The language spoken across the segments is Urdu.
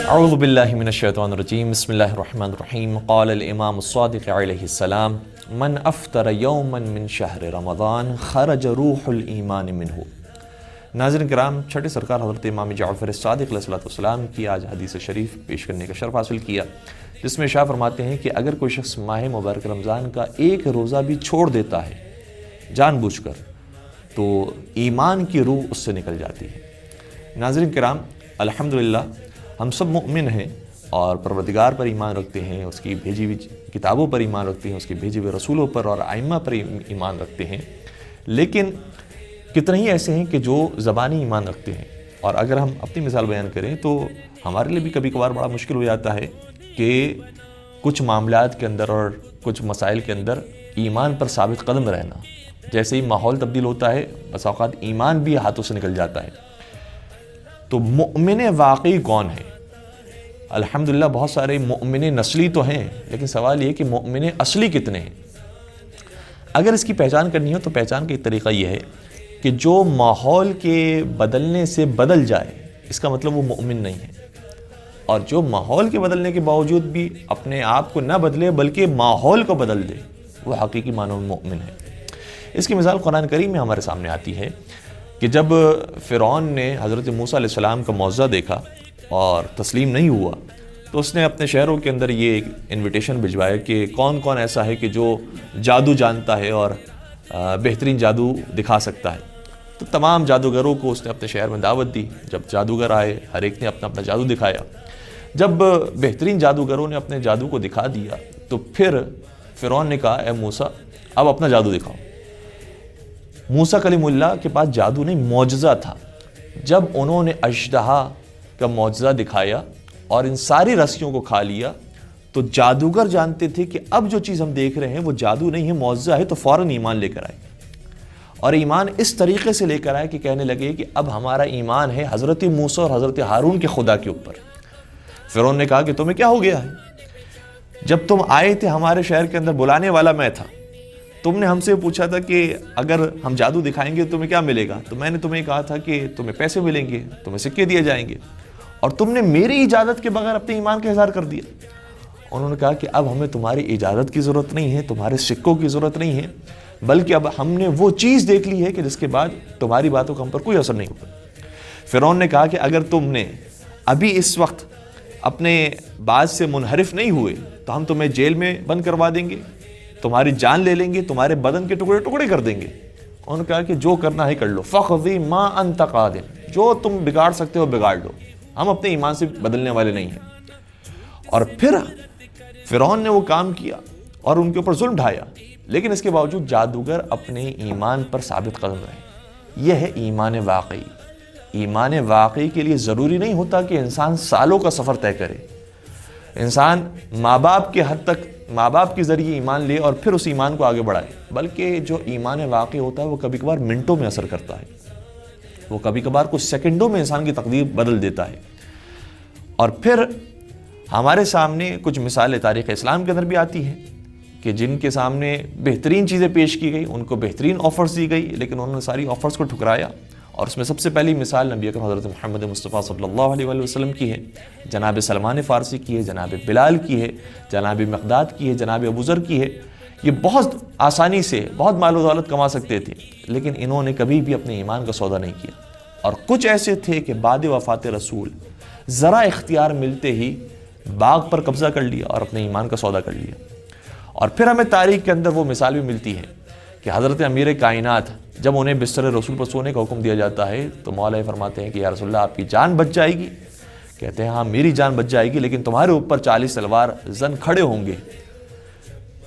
اعوذ باللہ من الشیطان الرجیم بسم اللہ الرحمن الرحیم قال الامام الصادق علیہ السلام من افطر یوما من شہر رمضان خرج روح الایمان منہ۔ ناظرین کرام، چھٹے سرکار حضرت امام جعفر صادق علیہ السلام کی آج حدیث شریف پیش کرنے کا شرف حاصل کیا، جس میں شاہ فرماتے ہیں کہ اگر کوئی شخص ماہ مبارک رمضان کا ایک روزہ بھی چھوڑ دیتا ہے جان بوجھ کر، تو ایمان کی روح اس سے نکل جاتی ہے۔ ناظرین کرام، الحمدللہ ہم سب مؤمن ہیں اور پروردگار پر ایمان رکھتے ہیں، اس کی بھیجی ہوئی کتابوں پر ایمان رکھتے ہیں، اس کے بھیجے ہوئے رسولوں پر اور ائمہ پر ایمان رکھتے ہیں، لیکن کتنے ہی ایسے ہیں کہ جو زبانی ایمان رکھتے ہیں۔ اور اگر ہم اپنی مثال بیان کریں تو ہمارے لیے بھی کبھی کبھار بڑا مشکل ہو جاتا ہے کہ کچھ معاملات کے اندر اور کچھ مسائل کے اندر ایمان پر ثابت قدم رہنا، جیسے ہی ماحول تبدیل ہوتا ہے بس اوقات ایمان بھی ہاتھوں سے نکل جاتا ہے۔ تو مؤمن واقعی کون ہے؟ الحمدللہ بہت سارے مؤمن نسلی تو ہیں، لیکن سوال یہ کہ مؤمن اصلی کتنے ہیں؟ اگر اس کی پہچان کرنی ہو تو پہچان کا ایک طریقہ یہ ہے کہ جو ماحول کے بدلنے سے بدل جائے، اس کا مطلب وہ مؤمن نہیں ہے، اور جو ماحول کے بدلنے کے باوجود بھی اپنے آپ کو نہ بدلے بلکہ ماحول کو بدل دے، وہ حقیقی معنوں میں مؤمن ہے۔ اس کی مثال قرآن کریم میں ہمارے سامنے آتی ہے کہ جب فرعون نے حضرت موسیٰ علیہ السلام کا معجزہ دیکھا اور تسلیم نہیں ہوا، تو اس نے اپنے شہروں کے اندر یہ ایک انویٹیشن بھجوایا کہ کون کون ایسا ہے کہ جو جادو جانتا ہے اور بہترین جادو دکھا سکتا ہے۔ تو تمام جادوگروں کو اس نے اپنے شہر میں دعوت دی۔ جب جادوگر آئے، ہر ایک نے اپنا اپنا جادو دکھایا۔ جب بہترین جادوگروں نے اپنے جادو کو دکھا دیا تو پھر فرعون نے کہا، اے موسیٰ اب اپنا جادو دکھاؤ۔ موسیٰ کلیم اللہ کے پاس جادو نہیں، معجزہ تھا۔ جب انہوں نے اژدہا کا معجزہ دکھایا اور ان ساری رسیوں کو کھا لیا، تو جادوگر جانتے تھے کہ اب جو چیز ہم دیکھ رہے ہیں وہ جادو نہیں ہے، معجزہ ہے، تو فوراً ایمان لے کر آئے، اور ایمان اس طریقے سے لے کر آئے کہ کہنے لگے کہ اب ہمارا ایمان ہے حضرت موسیٰ اور حضرت ہارون کے خدا کے اوپر۔ فرعون نے کہا کہ تمہیں کیا ہو گیا ہے؟ جب تم آئے تھے ہمارے شہر کے اندر بلانے والا میں تھا، تم نے ہم سے پوچھا تھا کہ اگر ہم جادو دکھائیں گے تو تمہیں کیا ملے گا، تو میں نے تمہیں کہا تھا کہ تمہیں پیسے ملیں گے، تمہیں سکے دیے جائیں گے، اور تم نے میری اجازت کے بغیر اپنے ایمان کا اظہار کر دیا۔ انہوں نے کہا کہ اب ہمیں تمہاری اجازت کی ضرورت نہیں ہے، تمہارے سکوں کی ضرورت نہیں ہے، بلکہ اب ہم نے وہ چیز دیکھ لی ہے کہ جس کے بعد تمہاری باتوں کا ہم پر کوئی اثر نہیں ہوگا۔ فرعون نے کہا کہ اگر تم نے ابھی اس وقت اپنے بات سے منحرف نہیں ہوئے تو ہم تمہیں جیل میں بند کروا دیں گے، تمہاری جان لے لیں گے، تمہارے بدن کے ٹکڑے ٹکڑے کر دیں گے۔ انہوں نے کہا کہ جو کرنا ہے کر لو، فَقْضِ مَا أَنْتَ قَاضٍ، جو تم بگاڑ سکتے ہو بگاڑ لو، ہم اپنے ایمان سے بدلنے والے نہیں ہیں۔ اور پھر فرعون نے وہ کام کیا اور ان کے اوپر ظلم ڈھایا، لیکن اس کے باوجود جادوگر اپنے ایمان پر ثابت قدم رہے۔ یہ ہے ایمان واقعی۔ ایمان واقعی کے لیے ضروری نہیں ہوتا کہ انسان سالوں کا سفر طے کرے، انسان ماں باپ کے حد تک ماں باپ کے ذریعے ایمان لے اور پھر اس ایمان کو آگے بڑھائے، بلکہ جو ایمان واقعی ہوتا ہے وہ کبھی کبھار منٹوں میں اثر کرتا ہے، وہ کبھی کبھار کچھ سیکنڈوں میں انسان کی تقدیر بدل دیتا ہے۔ اور پھر ہمارے سامنے کچھ مثالیں تاریخ اسلام کے اندر بھی آتی ہیں کہ جن کے سامنے بہترین چیزیں پیش کی گئی، ان کو بہترین آفرز دی گئی، لیکن انہوں نے ساری آفرز کو ٹھکرایا۔ اور اس میں سب سے پہلی مثال نبی اکرم حضرت محمد مصطفیٰ صلی اللہ علیہ وآلہ وسلم کی ہے، جناب سلمان فارسی کی ہے، جناب بلال کی ہے، جناب مقداد کی ہے، جناب ابو ذر کی ہے۔ یہ بہت آسانی سے بہت مال و دولت کما سکتے تھے، لیکن انہوں نے کبھی بھی اپنے ایمان کا سودا نہیں کیا۔ اور کچھ ایسے تھے کہ بعد وفات رسول ذرا اختیار ملتے ہی باغ پر قبضہ کر لیا اور اپنے ایمان کا سودا کر لیا۔ اور پھر ہمیں تاریخ کے اندر وہ مثال بھی ملتی ہے کہ حضرت امیر کائنات جب انہیں بستر رسول پر سونے کا حکم دیا جاتا ہے تو مولا فرماتے ہیں کہ یا رسول اللہ آپ کی جان بچ جائے گی؟ کہتے ہیں ہاں میری جان بچ جائے گی، لیکن تمہارے اوپر 40 تلوار زن کھڑے ہوں گے۔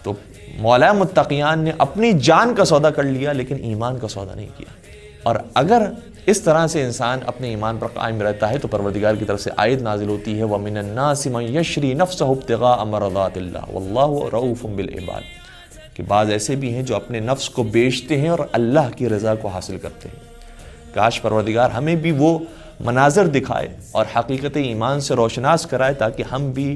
تو مولا متقیان نے اپنی جان کا سودا کر لیا لیکن ایمان کا سودا نہیں کیا۔ اور اگر اس طرح سے انسان اپنے ایمان پر قائم رہتا ہے تو پروردگار کی طرف سے آیت نازل ہوتی ہے وَمِنَ النَّاسِ مَن يَشْرِي نَفْسَهُ ابْتِغَاءَ مَرْضَاتِ اللَّهِ وَاللَّهُ رَءُوفٌ بِالْعِبَادِ، کہ بعض ایسے بھی ہیں جو اپنے نفس کو بیچتے ہیں اور اللہ کی رضا کو حاصل کرتے ہیں۔ کاش پروردگار ہمیں بھی وہ مناظر دکھائے اور حقیقت ایمان سے روشناس کرائے تاکہ ہم بھی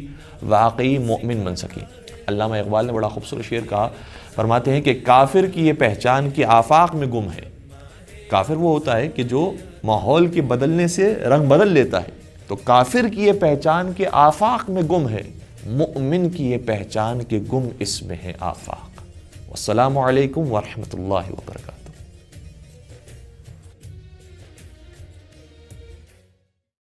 واقعی مؤمن بن سکیں۔ علامہ اقبال نے بڑا خوبصورت شعر کہا، فرماتے ہیں کہ کافر کی یہ پہچان کہ آفاق میں گم ہے۔ کافر وہ ہوتا ہے کہ جو ماحول کے بدلنے سے رنگ بدل لیتا ہے، تو کافر کی یہ پہچان کہ آفاق میں گم ہے، مؤمن کی یہ پہچان کہ گم اس میں ہے آفاق۔ والسلام علیکم ورحمۃ اللہ وبرکاتہ۔